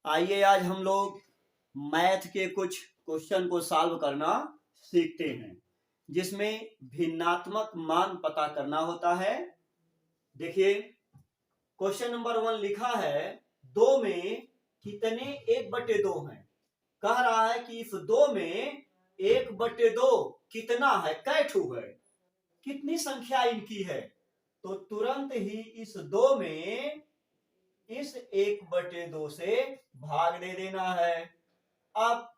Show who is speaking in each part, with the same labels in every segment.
Speaker 1: आइए आज हम लोग मैथ के कुछ क्वेश्चन को सॉल्व करना सीखते हैं जिसमें भिन्नात्मक मान पता करना होता है। देखिए क्वेश्चन नंबर 1 लिखा है, दो में कितने 1/2 हैं। कह रहा है कि इस दो में 1/2 कितना है, कै ठू है, कितनी संख्या इनकी है। तो तुरंत ही इस दो में इस 1/2 से भाग दे देना है। अब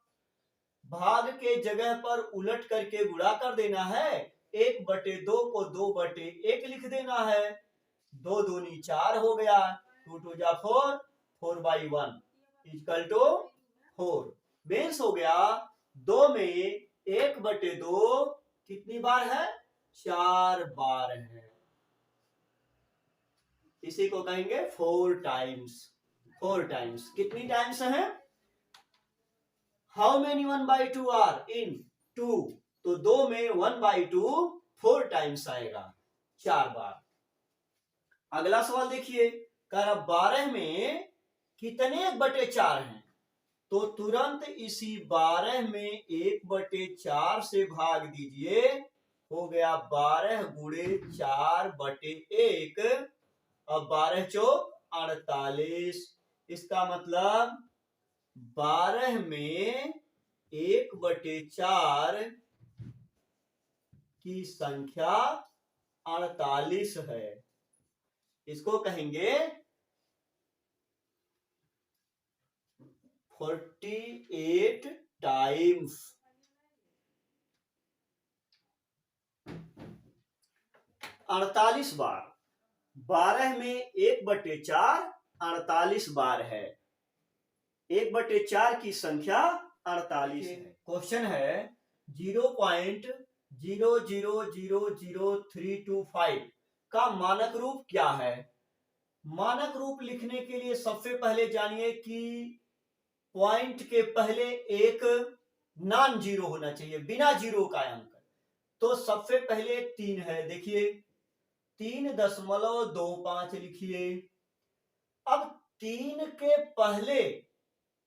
Speaker 1: भाग के जगह पर उलट करके गुणा कर देना है। 1/2 को 2/1 लिख देना है। 2 दूनी 4 हो गया, 2 2 जा 4, 4/1 इक्वल टू 4। मीन्स हो गया 2 में 1/2 कितनी बार है, 4 बार है। इसी को कहेंगे 4 टाइम्स। 4 टाइम्स कितनी टाइम्स है, हाउ मेनी 1/2 आर इन 2, तो 2 में 1/2 4 टाइम्स आएगा, 4 बार। अगला सवाल देखिए, कह रहा 12 में कितने 1/4 हैं। तो तुरंत इसी 12 में 1/4 से भाग दीजिए, हो गया 12 गुणे 4/1। अब 12 चौक 48। इसका मतलब 12 में 1/4 की संख्या 48 है। इसको कहेंगे 48 टाइम्स। 48 बार, 12 में 1/4 48 बार है। 1/4 की संख्या 48 है। क्वेश्चन है 0.00000325 का मानक रूप क्या है। मानक रूप लिखने के लिए सबसे पहले जानिए कि पॉइंट के पहले एक नॉन जीरो होना चाहिए, बिना जीरो का अंक। तो सबसे पहले 3 है, देखिए 3.25 लिखिए। अब 3 के पहले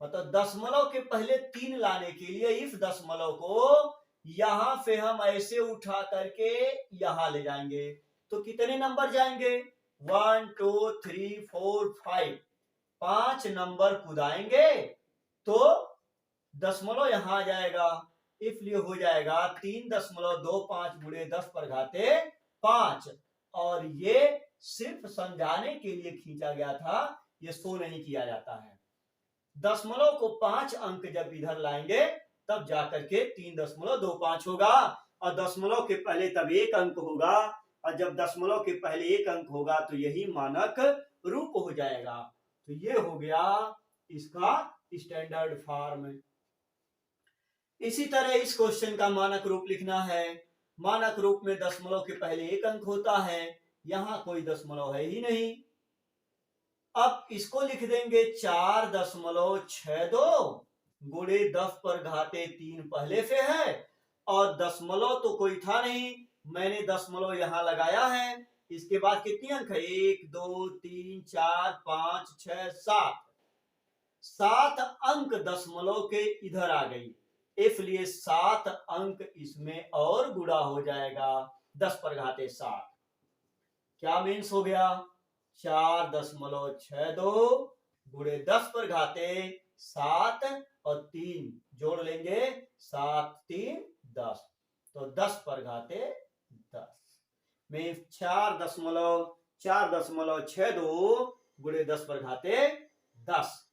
Speaker 1: मतलब दशमलव के पहले 3 लाने के लिए इस दशमलव को यहां से हम ऐसे उठा करके यहां ले जाएंगे, तो कितने नंबर जाएंगे, 1 2 3 4 5, 5 नंबर कुदाएंगे तो दशमलव यहां आ जाएगा। इसलिए हो जाएगा 3.25 गुणे 10 पर घाते 5। और ये सिर्फ समझाने के लिए खींचा गया था, ये शो नहीं किया जाता है। दशमलव को 5 अंक जब इधर लाएंगे तब जाकर के 3.25 होगा, और दशमलव के पहले तब 1 अंक होगा, और जब दशमलव के पहले 1 अंक होगा तो यही मानक रूप हो जाएगा। तो ये हो गया इसका स्टैंडर्ड फॉर्म। इसी तरह इस क्वेश्चन का मानक रूप लिखना है। मानक रूप में दशमलव के पहले 1 अंक होता है, यहां कोई दशमलव है ही नहीं। अब इसको लिख देंगे 4.62 गुणे 10 पर घाते 3 पहले से है, और दशमलव तो कोई था नहीं, मैंने दशमलव यहां लगाया है। इसके बाद कितनी अंक है, 1 2 3 4 5 6 7, 7 अंक दशमलव के इधर आ गई, इसलिए 7 अंक इसमें और गुणा हो जाएगा 10 पर घाते 7। क्या मीन्स हो गया, 4.62 गुणे 10 पर घाते 7 और 3 जोड़ लेंगे, 7 3 10, तो 10 पर घाते 10 में 4.62 गुणे 10 पर घाते 10।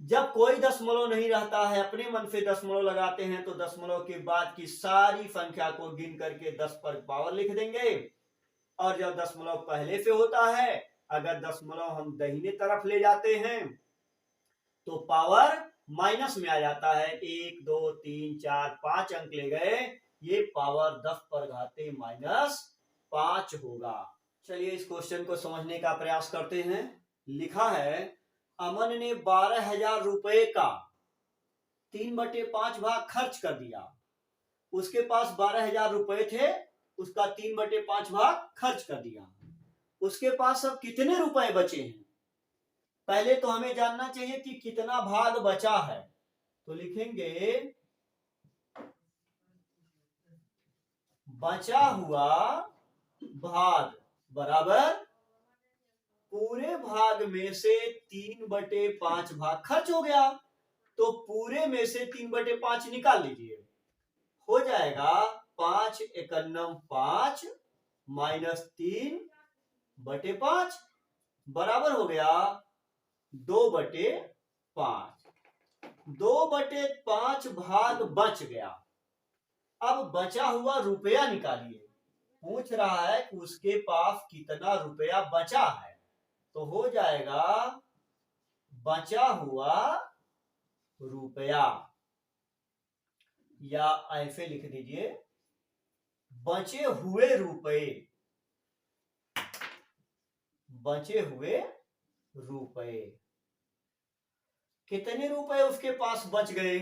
Speaker 1: जब कोई दशमलव नहीं रहता है, अपने मन से दशमलव लगाते हैं, तो दशमलव के बाद की सारी संख्या को गिन करके 10 पर पावर लिख देंगे। और जब दशमलव पहले से होता है, अगर दशमलव हम दाहिने तरफ ले जाते हैं तो पावर माइनस में आ जाता है। 1 2 3 4 5 अंक ले गए, ये पावर 10 पर घाते -5 होगा। चलिए इस क्वेश्चन को समझने का प्रयास करते हैं। लिखा है, अमन ने 12,000 रुपए का 3/5 भाग खर्च कर दिया। उसके पास 12,000 रुपए थे, उसका 3/5 भाग खर्च कर दिया। उसके पास अब कितने रुपए बचे हैं। पहले तो हमें जानना चाहिए कि कितना भाग बचा है, तो लिखेंगे बचा हुआ भाग बराबर पूरे भाग में से 3/5 भाग खर्च हो गया, तो पूरे में से 3/5 निकाल लीजिए, हो जाएगा 5 एकन्नम 5 माइनस 3/5 बराबर हो गया 2/5। 2/5 भाग बच गया। अब बचा हुआ रुपया निकालिए, पूछ रहा है कि उसके पास कितना रुपया बचा है, तो हो जाएगा बचा हुआ रुपया, या ऐसे लिख दीजिए बचे हुए रुपए, बचे हुए रुपए। कितने रुपए उसके पास बच गए?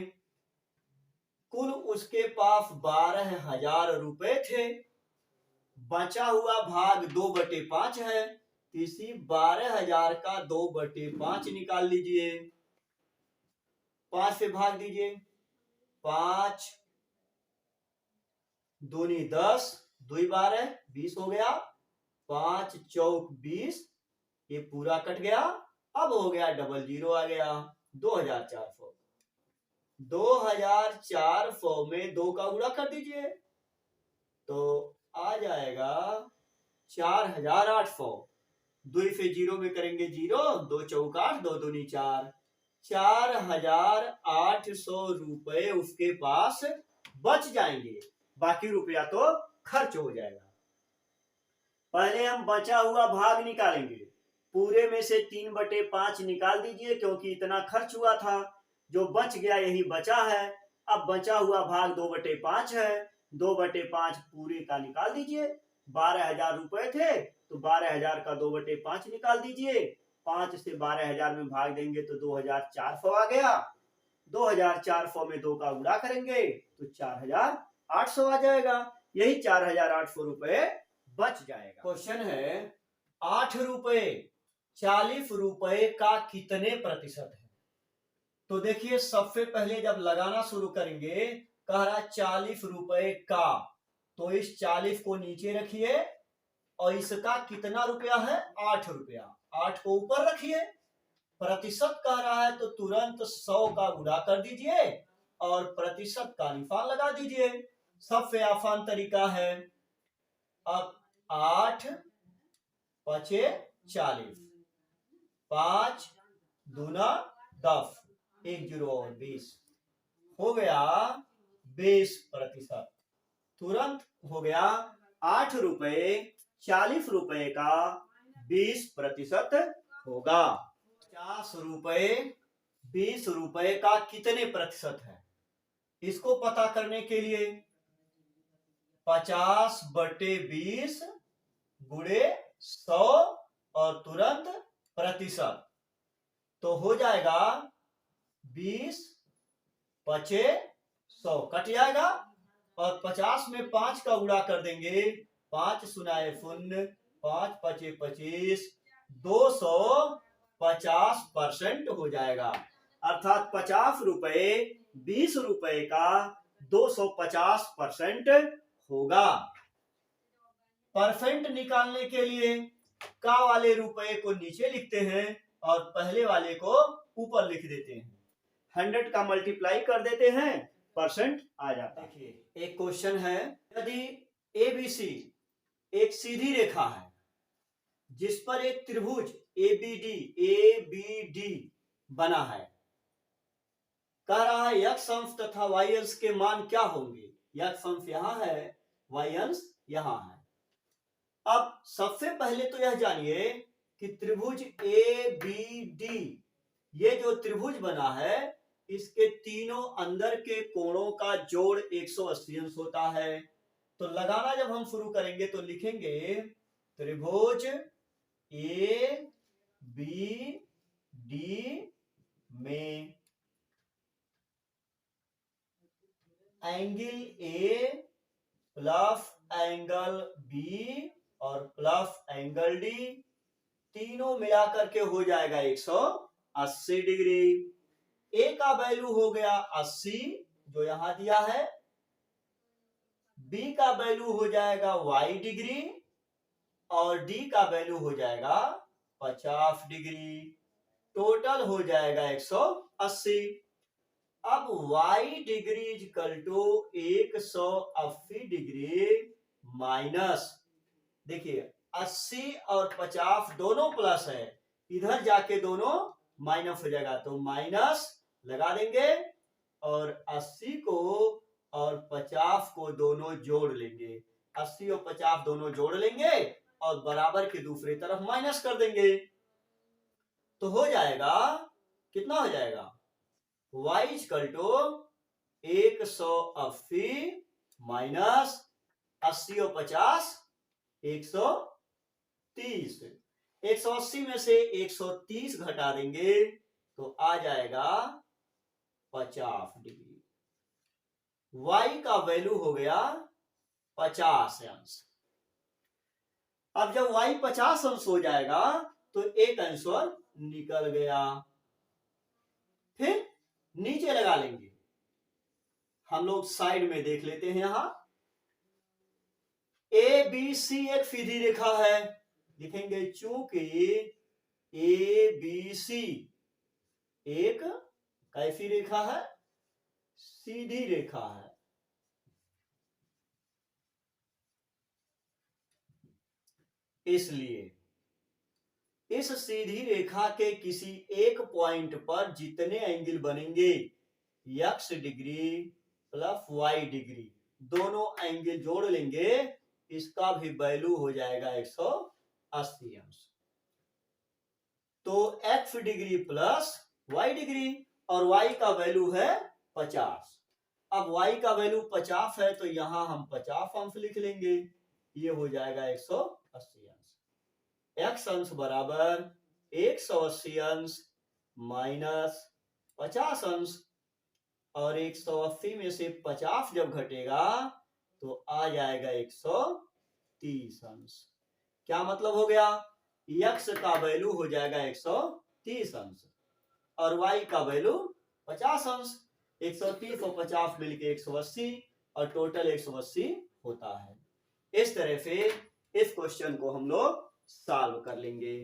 Speaker 1: कुल उसके पास 12,000 रुपए थे। बचा हुआ भाग 2/5 है, इसी 12,000 का 2/5 निकाल लीजिए, 5 से भाग दीजिए, 5 दूनी 10, 2 12 20 हो गया, 5 चौक 20, ये पूरा कट गया, अब हो गया डबल जीरो आ गया 2,400। 2,400 में 2 का गुणा कर दीजिए तो आ जाएगा 4,800। 2 से 0 में करेंगे 0, 2 चौक 8, 2 दूनी 4, 4,800 रुपए उसके पास बच जाएंगे, बाकी रुपया तो खर्च हो जाएगा। पहले हम बचा हुआ भाग निकालेंगे, पूरे में से 3/5 निकाल दीजिए क्योंकि इतना खर्च हुआ था, जो बच गया यही बचा है। अब बचा हुआ भाग 2/5 है, 2/5 पूरे का निकाल दीजिए, 12,000 रुपए थे तो 12,000 का 2/5 निकाल दीजिए, 5 से 12,000 में भाग देंगे तो 2,400 आ गया, 2,400 में 2 का गुणा करेंगे तो 4,800 आ जाएगा, यही 4,800 रुपए बच जाएगा। क्वेश्चन है 8 रुपए 40 रुपए का कितने प्रतिशत है? तो देखिए सबसे पहले जब लगाना शुरू करेंगे, कह रहा 40 रुपए का, तो इस 40 को नीचे रखिए और इसका कितना रुपया है? 8 रुपया, 8 को ऊपर रखिए। प्रतिशत कह रहा है तो तुरंत 100 का गुणा कर दीजिए और प्रतिशत का निशान लगा दीजिए, सबसे आसान तरीका है। अब 8 पचे 40, 5 दूना 10, 1 0 और 20, हो गया 20%। तुरंत हो गया 8 रुपए 40 रुपए का 20% होगा। 50 रुपए 20 रुपए का कितने प्रतिशत है? इसको पता करने के लिए 50/20 गुणे 100 और तुरंत प्रतिशत, तो हो जाएगा 20 पचे 100 कट जाएगा और 50 में 5 का गुणा कर देंगे, 5 सुनाए शून्य, 5 पचे 25, 250% हो जाएगा। अर्थात 50 रुपए 20 रुपए का 250% होगा। परसेंट निकालने के लिए का वाले रुपए को नीचे लिखते हैं और पहले वाले को ऊपर लिख देते हैं, 100 का मल्टीप्लाई कर देते हैं, परसेंट आ जाता है। देखिए एक क्वेश्चन है, यदि ABC एक सीधी रेखा है जिस पर एक त्रिभुज ABD बना है, कह रहा है x अंश तथा y अंश के मान क्या होंगे? x अंश यहाँ है, y अंश यहाँ है। अब सबसे पहले तो यह जानिए कि त्रिभुज ABD, ये जो त्रिभुज बना है इसके तीनों अंदर के कोणों का जोड़ 180 अंश होता है। तो लगाना जब हम शुरू करेंगे तो लिखेंगे त्रिभुज ABD में angle A plus angle B और प्लस एंगल D तीनों मिला करके हो जाएगा 180 डिग्री। ए का वैल्यू हो गया 80 जो यहां दिया है, बी का वैल्यू हो जाएगा y डिग्री और डी का वैल्यू हो जाएगा 50 डिग्री। टोटल हो जाएगा 180। अब y degree is equal to 180 degree minus, देखिए 80 और 50 दोनों प्लस है, इधर जाके दोनों माइनस हो जाएगा, तो माइनस लगा देंगे और 80 को और 50 को दोनों जोड़ लेंगे। 80 और 50 दोनों जोड़ लेंगे और बराबर के दूसरी तरफ माइनस कर देंगे, तो हो जाएगा, कितना हो जाएगा, y इक्वल टू 180 माइनस 80 और 50 130। 180 में से 130 घटा देंगे तो आ जाएगा 50 डिग्री। y का वैल्यू हो गया 50 अंश। अब जब y 50 अंश हो जाएगा तो एक आंसर निकल गया। फिर नीचे लगा लेंगे, हम लोग साइड में देख लेते हैं। यहां ए बी सी एक सीधी रेखा है, लिखेंगे चूंकि ए बी सी एक कैसी रेखा है, सीधी रेखा है, इसलिए इस सीधी रेखा के किसी एक पॉइंट पर जितने एंगल बनेंगे x degree plus y degree, दोनों एंगल जोड़ लेंगे, इसका भी वैल्यू हो जाएगा 180 अंश। तो x degree plus y degree और y का वैल्यू है 50। अब y का वैल्यू 50 है तो यहां हम 50 अंश लिख लेंगे, ये हो जाएगा 180 अंश। x अंश बराबर 180 अंश माइनस 50 अंश, और 180 में से 50 जब घटेगा तो आ जाएगा 130 अंश। क्या मतलब हो गया, x का वैल्यू हो जाएगा 130 अंश और y का वैल्यू 50 अंश। 130 और 50 मिलके 180 और टोटल 180 होता है। इस तरह से इस क्वेश्चन को हम लोग सॉल्व कर लेंगे।